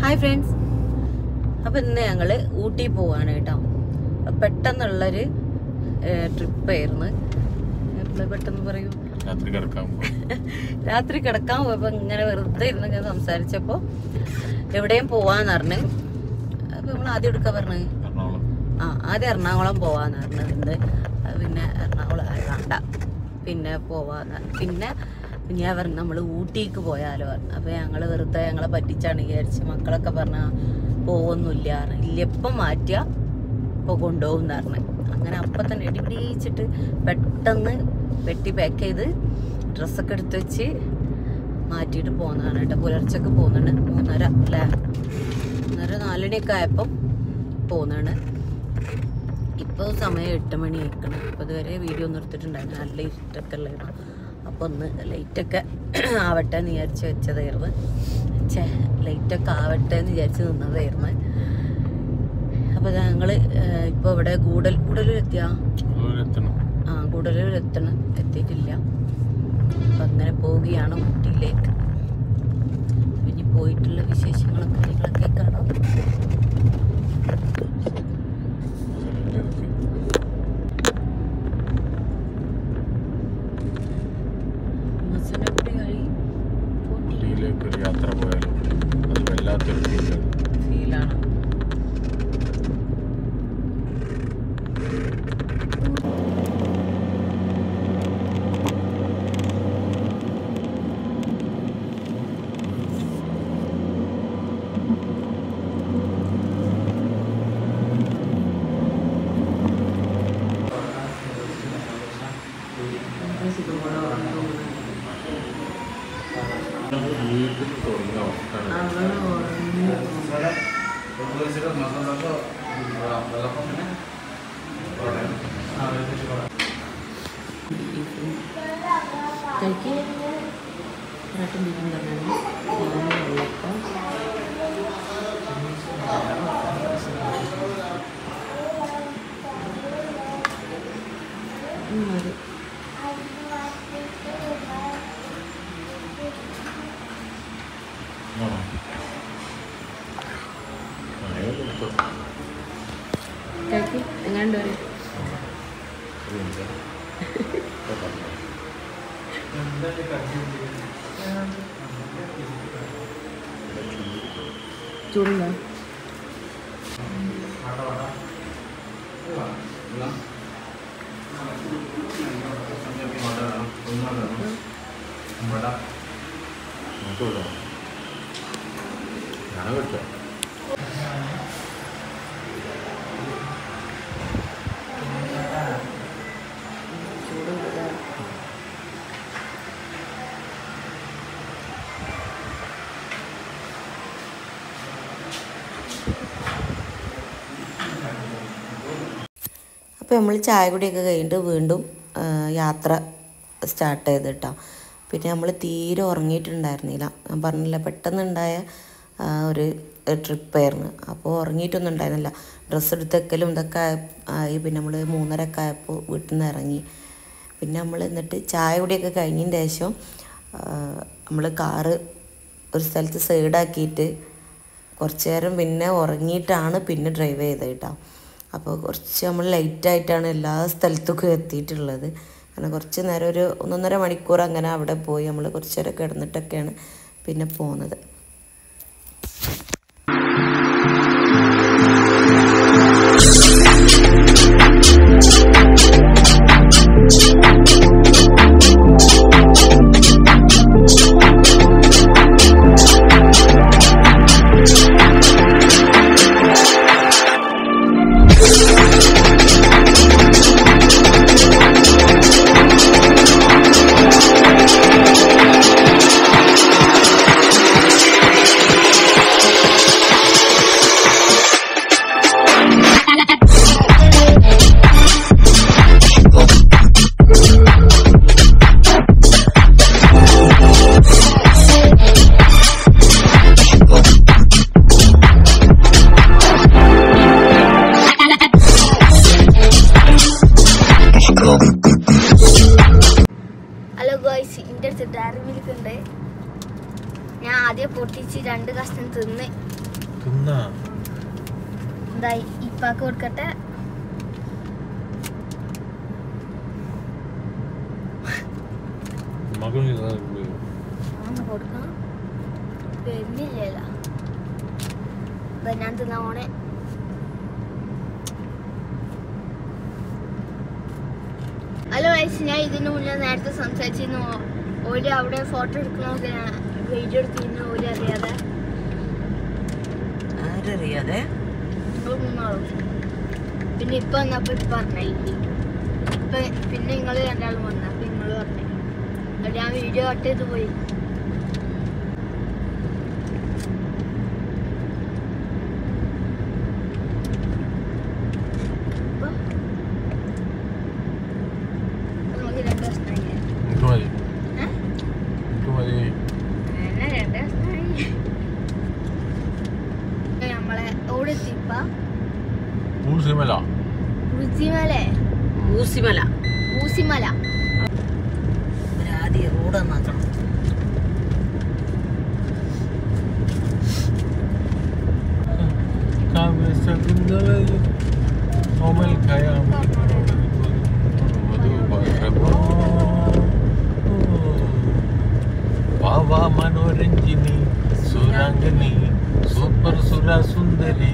Hi friends, അപ്പോൾ ഇന്ന് ഞങ്ങൾ ഊട്ടി പോവാണ് കേട്ടോ. പെട്ടെന്നുള്ളൊരു ട്രിപ്പായിരുന്നു. പെട്ടെന്ന് പറയൂ, രാത്രി കിടക്കാൻ പോയപ്പോൾ ഇങ്ങനെ വെറുതെ ഇരുന്ന് സംസാരിച്ചപ്പോൾ എവിടെയും പോവാന്ന് പറഞ്ഞു. അപ്പോൾ നമ്മൾ ആദ്യം എടുക്കാൻ പറഞ്ഞു ആദ്യം എറണാകുളം പോവാന്ന് പറഞ്ഞത്. പിന്നെ എറണാകുളം വേണ്ട, പിന്നെ പോവാന്ന്. പിന്നെ ഞാൻ പറഞ്ഞു നമ്മൾ ഊട്ടിക്ക് പോയാലോ പറഞ്ഞു. അപ്പോൾ ഞങ്ങൾ വെറുതെ ഞങ്ങളെ പറ്റിച്ചാണ് വിചാരിച്ച്. മക്കളൊക്കെ പറഞ്ഞാൽ പോകുന്നില്ല, ഇല്ല എപ്പം മാറ്റുക ഇപ്പോൾ കൊണ്ടുപോകും പറഞ്ഞു. അങ്ങനെ അപ്പം തന്നെ ഇടിപിടിച്ചിട്ട് പെട്ടെന്ന് പെട്ടി പാക്ക് ചെയ്ത് ഡ്രസ്സൊക്കെ എടുത്ത് വെച്ച് മാറ്റിയിട്ട് പോകുന്നതാണ് കേട്ടോ. പുലർച്ചക്ക് പോകുന്നുണ്ട്, 3:30 അല്ലേ, 3:30 4 മണിയൊക്കെ ആയപ്പം പോകുന്നതാണ്. ഇപ്പോൾ സമയം 8 മണി ആയിക്കണം. അപ്പോൾ ഇതുവരെ വീഡിയോ ഒന്നും എടുത്തിട്ടുണ്ടായിരുന്നു, നല്ല ഇരുട്ടൊക്കെ ഉള്ളതാണ്. അപ്പോൾ ഒന്ന് ലൈറ്റൊക്കെ ആവട്ടെ എന്ന് വിചാരിച്ച് വെച്ചതായിരുന്നു. ലൈറ്റൊക്കെ ആവട്ടെ എന്ന് വിചാരിച്ച് നിന്നതായിരുന്നു. അപ്പോൾ ഞങ്ങൾ ഇപ്പോൾ ഇവിടെ ഗൂഡല്ലൂരെത്തിയാ എത്തിയിട്ടില്ല. അപ്പം അങ്ങനെ പോവുകയാണ് ഊട്ടിയിലേക്ക്. ഇനി പോയിട്ടുള്ള വിശേഷങ്ങളും കാര്യങ്ങളൊക്കെ കാണാം. യാത്ര പോയാലും അത് വല്ലാത്തൊരു ഫീലാണ്. എങ്ങാണ്ട് ചൂടുണ്ടോ? അപ്പോൾ നമ്മൾ ചായ കുടിയൊക്കെ കഴിഞ്ഞിട്ട് വീണ്ടും യാത്ര സ്റ്റാർട്ട് ചെയ്ത് കേട്ടോ. പിന്നെ നമ്മൾ തീരെ ഉറങ്ങിയിട്ടുണ്ടായിരുന്നില്ല. ഞാൻ പറഞ്ഞില്ല, പെട്ടെന്നുണ്ടായ ഒരു ട്രിപ്പായിരുന്നു. അപ്പോൾ ഉറങ്ങിയിട്ടൊന്നും ഉണ്ടായിരുന്നില്ല. ഡ്രസ്സ് എടുത്തെക്കലും ഇതൊക്കെ ആയി. പിന്നെ നമ്മൾ 3:30 ആയപ്പോൾ വീട്ടിൽ നിന്ന് ഇറങ്ങി. പിന്നെ നമ്മൾ എന്നിട്ട് ചായ കുടിയൊക്കെ കഴിഞ്ഞതിന് ശേഷം നമ്മൾ കാറ് ഒരു സ്ഥലത്ത് സൈഡാക്കിയിട്ട് കുറച്ച് നേരം പിന്നെ ഉറങ്ങിയിട്ടാണ് പിന്നെ ഡ്രൈവ് ചെയ്തത് കേട്ടോ. അപ്പോൾ കുറച്ച് നമ്മൾ ലേറ്റായിട്ടാണ് എല്ലാ സ്ഥലത്തേക്കും എത്തിയിട്ടുള്ളത്. കാരണം കുറച്ച് നേരം ഒരു 1.5 മണിക്കൂർ അങ്ങനെ അവിടെ പോയി നമ്മൾ കുറച്ച് നേരം കിടന്നിട്ടൊക്കെയാണ് പിന്നെ പോകുന്നത്. ഡയറി മിൽക്ക് ഉണ്ട്. ഞാൻ ആദ്യം പൊട്ടിച്ച് 2 കഷ്ണം തിന്ന് ഇപ്പാക്ക് കൊടുക്കട്ടെ. കൊടുക്കണം വരുന്നില്ലല്ലോ. ഞാൻ തിന്നാ പോണേ. ഹലോ ഗൈസ്, ഞാൻ ഇതിന് മുന്നേ നേരത്തെ സംസാരിച്ചിരുന്നു. ഓര് അവിടെ ഫോട്ടോ എടുക്കണമൊക്കെ ഞാൻ വീഡിയോ എടുത്തിരുന്നു. ഓര് അറിയാതെ പിന്നെ ഇപ്പൊ വന്നപ്പോ ഇപ്പൊ പറഞ്ഞ ഇപ്പൊ പിന്നെ നിങ്ങള് രണ്ടാളും വന്ന അപ്പൊ നിങ്ങള് പറഞ്ഞ ഞാൻ വീഡിയോ കട്ട് ചെയ്ത് പോയി. നമുക്ക് 2 ദിവസമായി നമ്മളെ ഓടെ എത്തിപ്പ ഊസിമല ആദ്യം റോഡ് നന്നാക്കണം. മനോരഞ്ജിനി സുരാംഗനി സൂപ്പർ സുര സുന്ദരി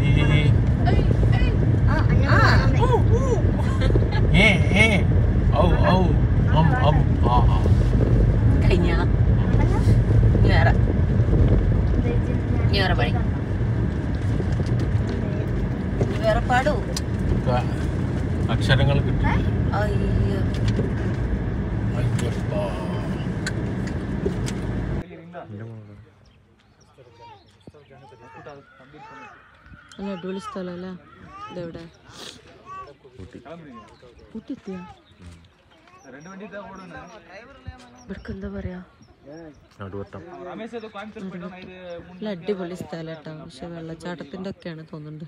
കഴിഞ്ഞ വേറെ പണി വേറെ പാടൂ. അക്ഷരങ്ങൾ കിട്ടും. അയ്യോ നല്ല അടിപൊളി സ്ഥലമല്ലേ ഇതെവിടെ? ഊട്ടിയെത്തിയ ഇവർക്ക് എന്താ പറയാ? നല്ല അടിപൊളി സ്ഥലം കേട്ടോ. പക്ഷെ വെള്ളച്ചാട്ടത്തിന്റെ ഒക്കെയാണ് തോന്നുന്നുണ്ട്.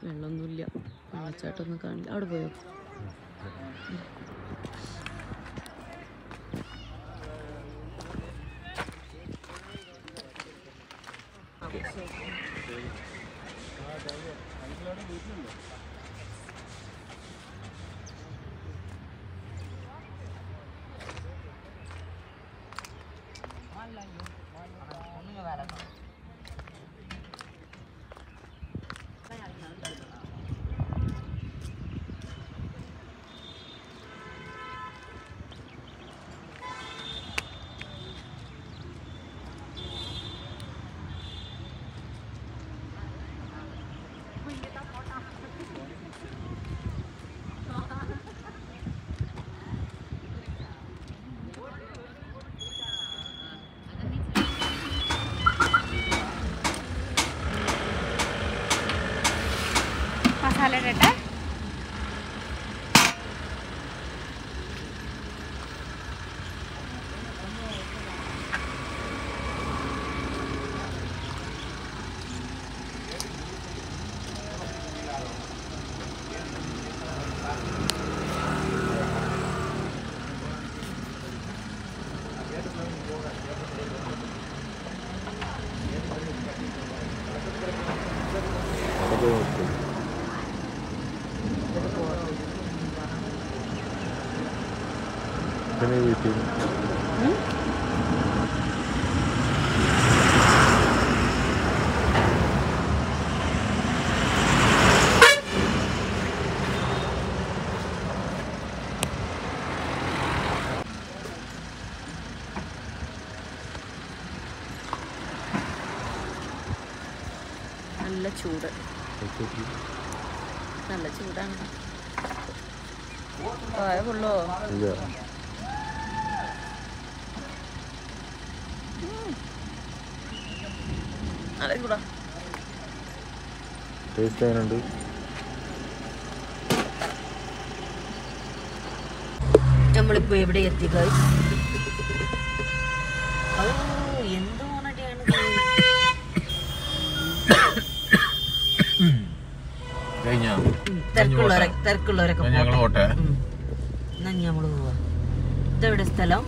വെള്ളമൊന്നുമില്ല. വെള്ളച്ചാട്ടം ഒന്നും കാണില്ല. അവിടെ പോയോ? മസാല ഇടട്ടെ. നല്ല ചൂട്, നല്ല ചൂടാണ്. പായ കൊള്ളോ? നല്ല ചൂടാ. നമ്മളിപ്പോ എവിടെ എത്തി? എന്തോ തിരക്കുള്ളവരൊക്കെ നമ്മള് പോവാ. ഇതെവിടെ സ്ഥലം?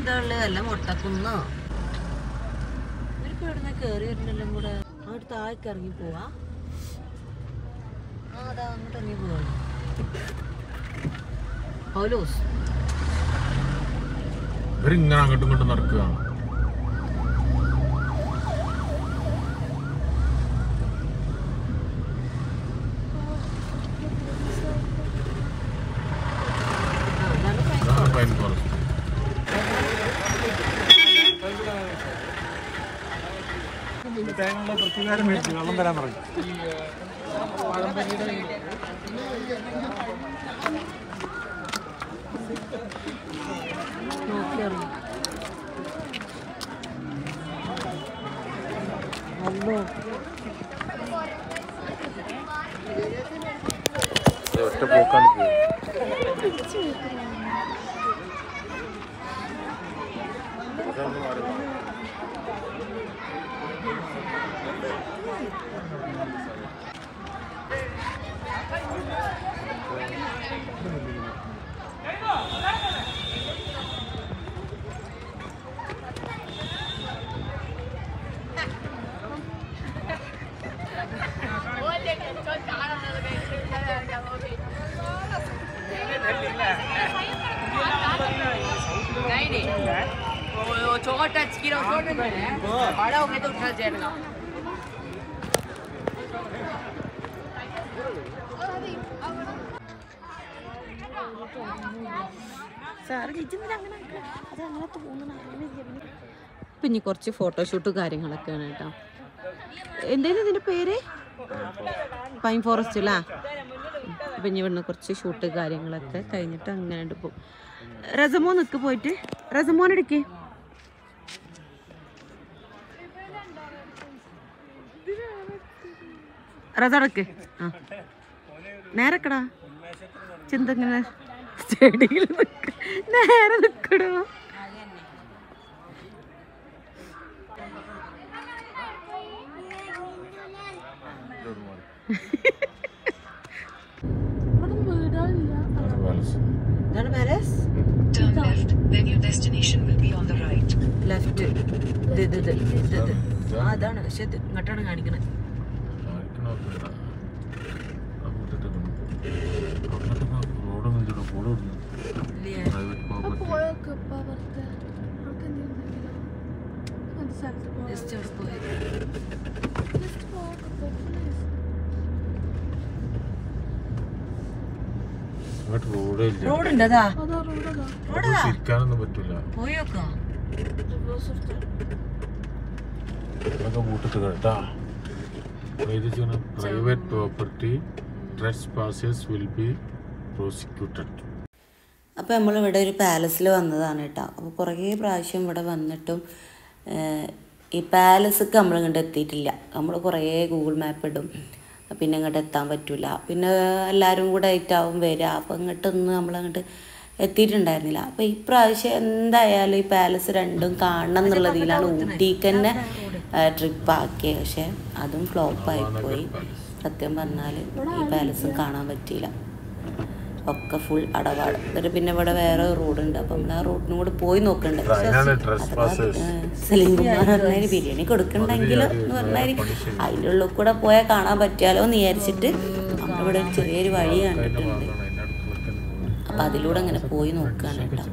എന്താ ഉള്ളത്? അല്ല മുട്ടക്കുന്നോ? ഇവർക്ക് ഇവിടുന്ന് കയറി വരുന്നെല്ലാം കൂടെ അങ്ങോട്ട് താഴേക്ക് ഇറങ്ങി പോവാ. അതാ അങ്ങോട്ട് ഇറങ്ങി പോവാണ്. പൗലോസ് ഇവരിങ്ങനെ അങ്ങോട്ടും ഇങ്ങോട്ടും നടക്കുകയാണ്. Pine forest. പ്രതികാരം മേടിച്ചു വെള്ളം തരാൻ പറഞ്ഞു. ഒറ്റ പോക്കാണ് പോകും. छोटा किलो बड़ा हो गया तो उठा जाएगा. പിന്നെ കുറച്ച് ഫോട്ടോഷൂട്ട് കാര്യങ്ങളൊക്കെയാണ് കേട്ടോ. എന്തേലും ഇതിന്റെ പേര്? പൈൻ ഫോറസ്റ്റ് അല്ലേ? പിന്നെ ഇവിടുന്ന് കുറച്ച് ഷൂട്ട് കാര്യങ്ങളൊക്കെ കഴിഞ്ഞിട്ട് അങ്ങനെ പോകും. റസമോ നിക്ക് പോയിട്ട് റസമോനെടുക്കേ. റസടക്ക്. ആ നേരക്കടാ ചിന്തങ്ങനെ ചെടിയിൽ നിൽക്ക. നേരെ നിൽക്കടോ. ഇതാണ് പാലസ്. ലെഫ്റ്റ്. അതാണ് പക്ഷെ ഇങ്ങോട്ടാണ് കാണിക്കണേ. റോഡുണ്ടതാ? തിരിക്കാനൊന്നും പറ്റൂല. പോയോക്കാം. Private property trespassers will be prosecuted. അപ്പോൾ നമ്മളിവിടെ ഒരു പാലസിൽ വന്നതാണ് കേട്ടോ. അപ്പോൾ കുറേ പ്രാവശ്യം ഇവിടെ വന്നിട്ടും ഈ പാലസൊക്കെ നമ്മളിങ്ങോട്ട് എത്തിയിട്ടില്ല. നമ്മൾ കുറേ ഗൂഗിൾ മാപ്പ് ഇടും, പിന്നെ ഇങ്ങോട്ട് എത്താൻ പറ്റില്ല. പിന്നെ എല്ലാവരും കൂടെ ആയിട്ടാവും വരിക. അപ്പോൾ ഇങ്ങോട്ടൊന്നും നമ്മളങ്ങോട്ട് എത്തിയിട്ടുണ്ടായിരുന്നില്ല. അപ്പോൾ ഈ പ്രാവശ്യം എന്തായാലും ഈ പാലസ് രണ്ടും കാണണം എന്നുള്ളതിലാണ് ഊട്ടിക്ക് തന്നെ ട്രിപ്പ് ആക്കിയത്. പക്ഷേ അതും ഫ്ലോപ്പായിപ്പോയി. സത്യം പറഞ്ഞാൽ ഈ പാലസും കാണാൻ പറ്റിയില്ല. ഒക്കെ ഫുൾ അടവാട്. എന്നിട്ട് പിന്നെ ഇവിടെ വേറെ റോഡുണ്ട്. അപ്പം നമ്മൾ ആ റോഡിനും കൂടെ പോയി നോക്കണ്ടേ. സലീം കുമാർ പറഞ്ഞാൽ ബിരിയാണി കൊടുക്കണ്ടെങ്കിലോ എന്ന് പറഞ്ഞാൽ അതിൻ്റെ ഉള്ളിൽ കൂടെ പോയാൽ കാണാൻ പറ്റിയാലോ എന്ന് വിചാരിച്ചിട്ട് നമ്മളിവിടെ ഒരു ചെറിയൊരു വഴി കണ്ടിട്ടുണ്ട്. അപ്പം അതിലൂടെ അങ്ങനെ പോയി നോക്കുകയാണ് കേട്ടോ.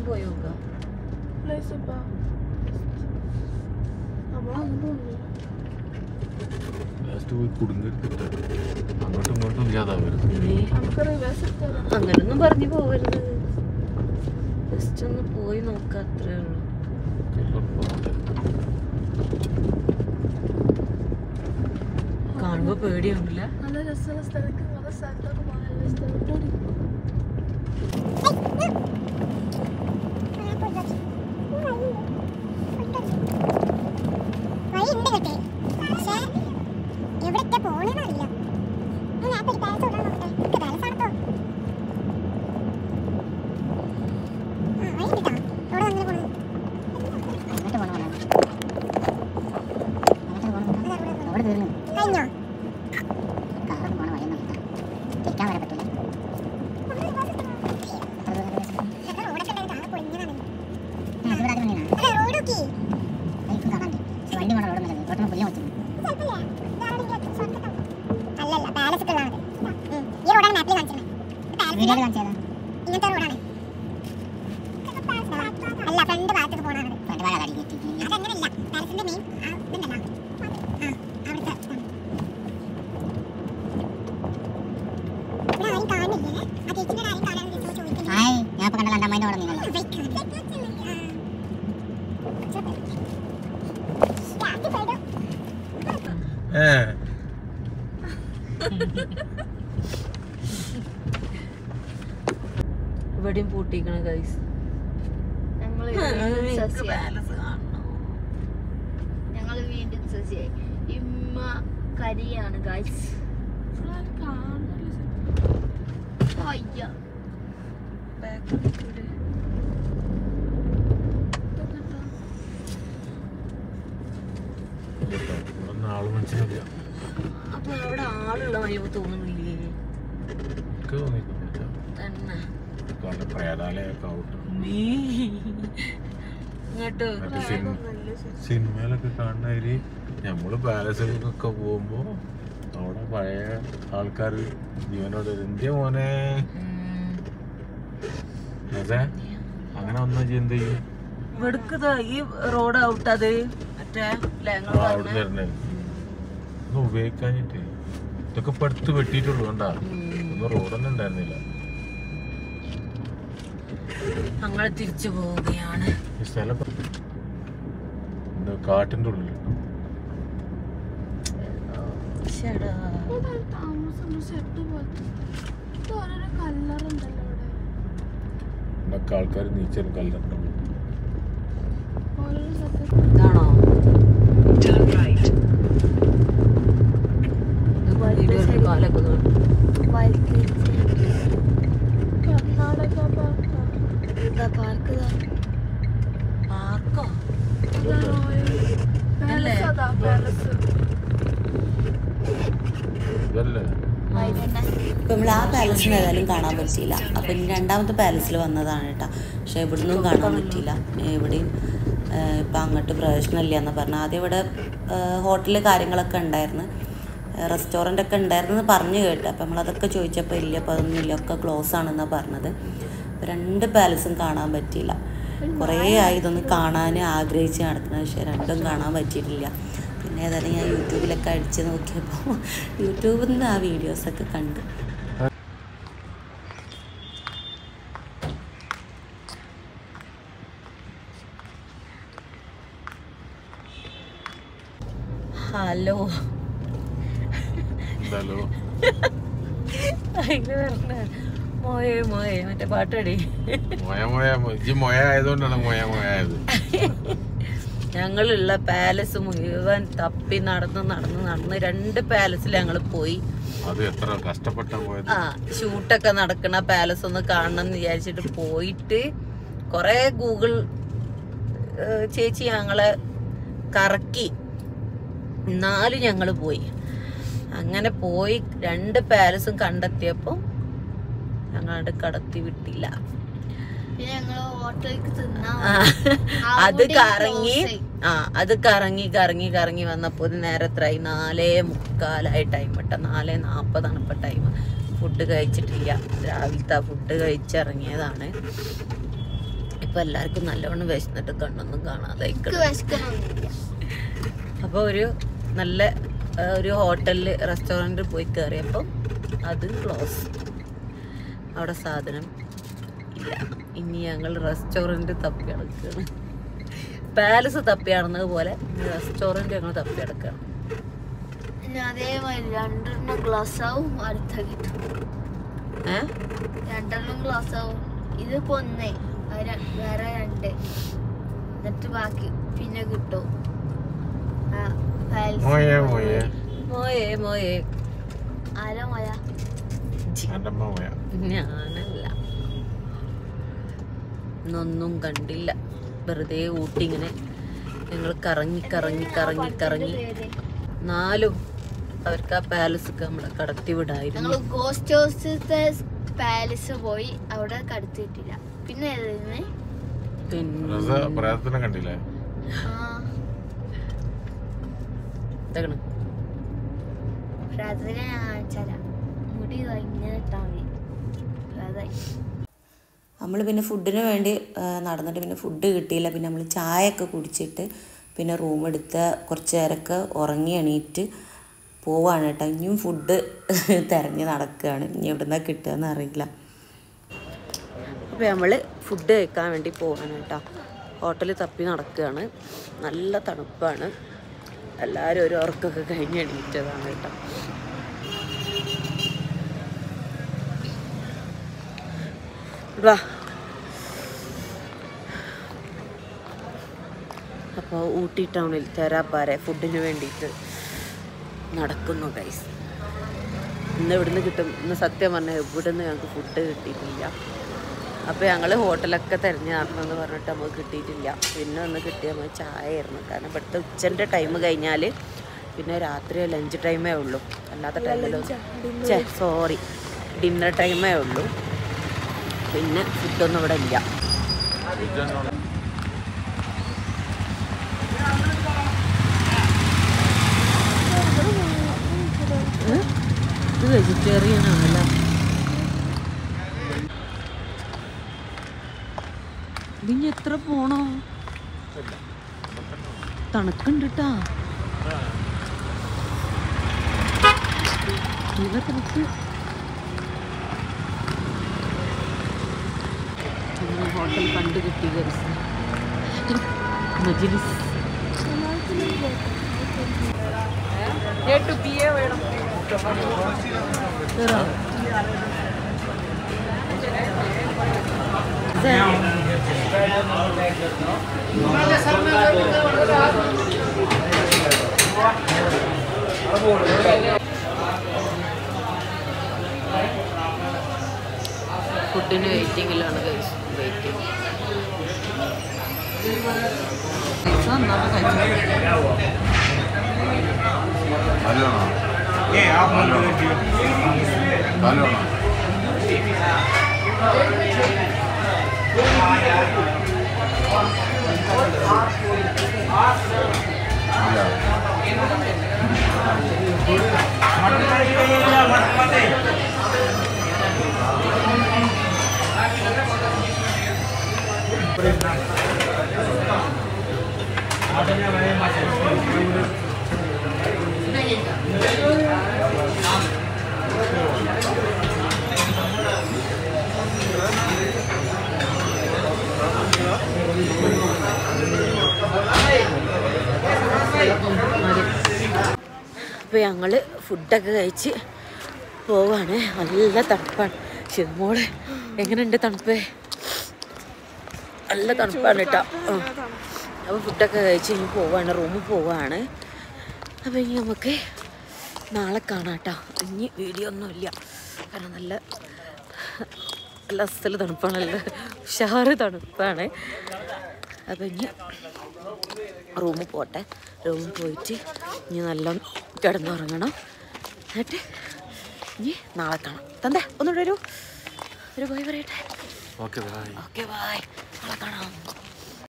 പോയി നോക്കാം. അങ്ങനൊന്നും പറഞ്ഞു പോവരുത്. ജസ്റ്റ് ഒന്ന് പോയി നോക്കാം, അത്രേ ഉള്ളൂ. കാണുമ്പോ പേടിയാവില്ല. നല്ല രസമുള്ള സ്ഥലത്ത് നല്ല സ്ഥലത്തൊക്കെ പോകാനുള്ള സ്ഥലത്തോടി കഴിഞ്ഞോ? കാറ് പോണ വഴി നോക്കാം. തിരിക്കാൻ വരെ പറ്റില്ല. ഇങ്ങനത്തെ റോഡാണ്. അല്ല ഫ്രണ്ട് ഭാഗത്തേക്ക് പോകണമാണ്. അതങ്ങനെയല്ല പാലസിന്റെ മെയിൻ ഇതുണ്ടല്ലോ അവിടുത്തെ ഇവിടെ ആരും കാണുന്നില്ലേ? ആ ചേച്ചിന്റെ ആരും കാണാൻ ചോദിക്കുന്നു. ഞാൻ ഇപ്പൊ കണ്ടല്ലോ എൻ്റെ അമ്മേൻ്റെ അവിടെ നിന്നല്ലോ. ഇവിടെയും പൂട്ടിക്കണ ഗൈസ്. ഞങ്ങള് വീണ്ടും സസ്യായി. ഇമ്മ കരിയാണ് ഗൈസ്. അയ്യ ആള് മനസ്സിലാവില്ല. അപ്പൊ അവിടെ ആളുള്ള വഴിവ് തോന്നുന്നില്ലേ? തന്നെ ഇങ്ങോട്ട് സിനിമയിലൊക്കെ കാണുന്നവര് നമ്മള് പാലസിലൊക്കെ പോകുമ്പോ അവിടെ പഴയ ആൾക്കാര് ജീവനോട് ഇന്ത്യ മോനെ അതെ അങ്ങനെ വന്ന എന്ത് ചെയ്യും? ഇവിടുക്ക് ഈ റോഡ് ഔട്ടത് മറ്റേ അവിടെ തരണേ ഒന്നും ഉപയോഗിക്കാഞ്ഞിട്ട് ഇതൊക്കെ പടുത്ത് വെട്ടിയിട്ടുള്ളൂ കണ്ടാ. ഒന്നും റോഡൊന്നും ഉണ്ടായിരുന്നില്ല. ഞങ്ങൾ തിരിച്ചു പോവുകയാണ്. ഈ സ്ഥലം കാട്ടിന്റെ ഉള്ളിൽ ഇതൊക്കെ ആൾക്കാർ നീച്ചലും കല്ലുണ്ടാവും. ഇതാണോ കാലൊക്കെ പാർക്കോ അല്ലേ? ഇതല്ലേ ഇപ്പം നമ്മൾ ആ പാലസിന് ഏതായാലും കാണാൻ പറ്റിയില്ല. അപ്പം ഇനി രണ്ടാമത്തെ പാലസിൽ വന്നതാണ് കേട്ടോ. പക്ഷെ ഇവിടുന്നും കാണാൻ പറ്റിയില്ല. എവിടെയും ഇപ്പം അങ്ങോട്ട് പ്രവേശനമില്ല എന്ന് പറഞ്ഞു. ആദ്യം ഇവിടെ ഹോട്ടല് കാര്യങ്ങളൊക്കെ ഉണ്ടായിരുന്നു, റെസ്റ്റോറൻ്റ് ഒക്കെ ഉണ്ടായിരുന്നെന്ന് പറഞ്ഞു കേട്ടു. അപ്പം നമ്മളതൊക്കെ ചോദിച്ചപ്പോൾ ഇല്ല, അപ്പോൾ അതൊന്നും ഇല്ല, ഒക്കെ ക്ലോസ് ആണെന്നാണ് പറഞ്ഞത്. രണ്ട് പാലസും കാണാൻ പറ്റിയില്ല. കുറേ ആയി ഇതൊന്ന് കാണാൻ ആഗ്രഹിച്ച് നടക്കുന്നത്, പക്ഷേ രണ്ടും കാണാൻ പറ്റിയിട്ടില്ല. പിന്നെ ഏതായാലും ഞാൻ യൂട്യൂബിലൊക്കെ അടിച്ച് നോക്കിയപ്പോൾ യൂട്യൂബിൽ നിന്ന് ആ വീഡിയോസൊക്കെ കണ്ട്. ഹലോ മോയെ മോയെ മറ്റേ പാട്ടടി ഞങ്ങളുള്ള പാലസ് മുഴുവൻ തപ്പി നടന്ന് രണ്ട് പാലസിൽ ഞങ്ങൾ പോയി. ആ ഷൂട്ടൊക്കെ നടക്കണ പാലസ് ഒന്ന് കാണണം എന്ന് വിചാരിച്ചിട്ട് പോയിട്ട് കൊറേ ഗൂഗിൾ ചേച്ചി ഞങ്ങളെ കറക്കി. എന്നാലും ഞങ്ങൾ പോയി. അങ്ങനെ പോയി രണ്ട് പാലസും കണ്ടെത്തിയപ്പോ ഞങ്ങളത് കടത്തി വിട്ടില്ല. അത് കറങ്ങി വന്നപ്പോ നേരെ എത്രയായി? 4:45 ടൈം ഇട്ട. 4:40 ഇപ്പൊ ടൈം. ഫുഡ് കഴിച്ചിട്ടില്ല. രാവിലത്തെ ഫുഡ് കഴിച്ചിറങ്ങിയതാണ്. ഇപ്പൊ എല്ലാവർക്കും നല്ലവണ്ണം വിശന്നിട്ട് കണ്ണൊന്നും കാണാതെ. അപ്പൊ നല്ല ഒരു ഹോട്ടലിൽ റെസ്റ്റോറൻറ്റിൽ പോയി കയറിയപ്പോൾ അത് ക്ലോസ്. അവിടെ സാധനം ഇല്ല. ഇനി ഞങ്ങൾ റെസ്റ്റോറൻറ്റ് തപ്പി നടക്കുകയാണ്. പാലസ് തപ്പി നടന്നത് പോലെ റെസ്റ്റോറൻറ്റ് ഞങ്ങൾ തപ്പി നടക്കുകയാണ്. അതേമാതിരി 2 ഗ്ലാസ് ആവും അടുത്ത കിട്ടും. 2 ഗ്ലാസ് ആവും. ഇതിപ്പോ 1 വേറെ 2 എന്നിട്ട് ബാക്കി പിന്നെ കിട്ടും. ഞാനല്ല, ഇന്നൊന്നും കണ്ടില്ല. വെറുതെ ഊട്ടി ഇങ്ങനെ ഞങ്ങൾ കറങ്ങി 4 അവർക്ക് ആ പാലസ് നമ്മളെ കടത്തി വിടായിരുന്നു. ഗോസ്റ്റ് ഹൗസിലത്തെ പാലസ് പോയി, അവിടെ കടത്തിയിട്ടില്ല. പിന്നെ കണ്ടില്ലേ? പ്രാർത്ഥന ഞാൻ കാണിച്ചാല മുടി ഇങ്ങനെ ഇട്ടാ മതി. നമ്മൾ പിന്നെ ഫുഡിന് വേണ്ടി നടന്നിട്ട് പിന്നെ ഫുഡ് കിട്ടിയില്ല. പിന്നെ നമ്മൾ ചായയൊക്കെ കുടിച്ചിട്ട് പിന്നെ റൂം എടുത്ത് കുറച്ച് നേരമൊക്കെ ഉറങ്ങി എണീറ്റ് പോവാണ് കേട്ടോ. ഇനിയും ഫുഡ് തിരഞ്ഞ് നടക്കുകയാണ്. ഇനി എവിടുന്നാ കിട്ടുകയെന്ന് അറിയില്ല. അപ്പോൾ നമ്മൾ ഫുഡ് കഴിക്കാൻ വേണ്ടി പോവാണ് കേട്ടോ. ഹോട്ടൽ തപ്പി നടക്കുകയാണ്. നല്ല തണുപ്പാണ്. എല്ലാവരും ഒരു ഉറക്കമൊക്കെ കഴിഞ്ഞ് എണീറ്റതാണ് കേട്ടോ. വാ. അപ്പോൾ ഊട്ടി ടൗണിൽ തേരാപ്പാര ഫുഡിന് വേണ്ടിയിട്ട് നടക്കുന്നു ഗൈസ്. ഇന്ന് ഇവിടുന്ന് കിട്ടും. ഇന്ന് സത്യം പറഞ്ഞാൽ ഇവിടുന്ന് ഞങ്ങൾക്ക് ഫുഡ് കിട്ടിയിട്ടില്ല. അപ്പോൾ ഞങ്ങൾ ഹോട്ടലൊക്കെ തിരഞ്ഞ് നടണമെന്ന് പറഞ്ഞിട്ട് നമുക്ക് കിട്ടിയിട്ടില്ല. പിന്നെ ഒന്ന് കിട്ടിയ നമ്മൾ ചായ ആയിരുന്നു. കാരണം ഇവിടുത്തെ ഉച്ചൻ്റെ ടൈം കഴിഞ്ഞാൽ പിന്നെ രാത്രി ലഞ്ച് ടൈമേ ഉള്ളൂ. അല്ലാത്ത ടൈമിലോ ഡിന്നർ ടൈമേ ഉള്ളൂ. പിന്നെ ഫുഡൊന്നും ഇവിടെ ഇല്ല. ഇത് വെജിറ്റേറിയൻ ആണല്ലോ. ഇതിന് എത്ര പോണോ? തണുക്കുണ്ട് കേട്ടാ. ഹോട്ടൽ കണ്ടു കിട്ടി മജ്ലിസ്. ഫുഡിന് വെയിറ്റിങ്ങിലാണ് ഗൈസ്. വെയിറ്റിംഗ് അപ്പോൾ ഞങ്ങൾ ഫുഡൊക്കെ കഴിച്ച് പോവാണ്. നല്ല തണുപ്പാണ്. ശിവമോള് എങ്ങനെയുണ്ട് തണുപ്പ്? നല്ല തണുപ്പാണ് കേട്ടോ. അപ്പോൾ ഫുഡൊക്കെ കഴിച്ച് ഇനി പോവാണ്, റൂമിൽ പോവാണ്. അപ്പോൾ ഇനി നമുക്ക് നാളെ കാണാം കേട്ടോ. ഇനി വീഡിയോ ഒന്നുമില്ല, കാരണം നല്ല നല്ല അസ്ഥല തണുപ്പാണ്, നല്ല ഉഷാറ് തണുപ്പാണ്. അപ്പോൾ ഇനി റൂമിൽ പോട്ടെ. റൂമിൽ പോയിട്ട് ഇനി നല്ലോണം കിടന്നുറങ്ങണം. എന്നിട്ട് ഇനി നാളെ കാണാം. തന്തേ ഒന്നുകൂടെ ഒരു ബൈ പറയട്ടെ. Okay bye. Okay bye. നാളെ കാണാം.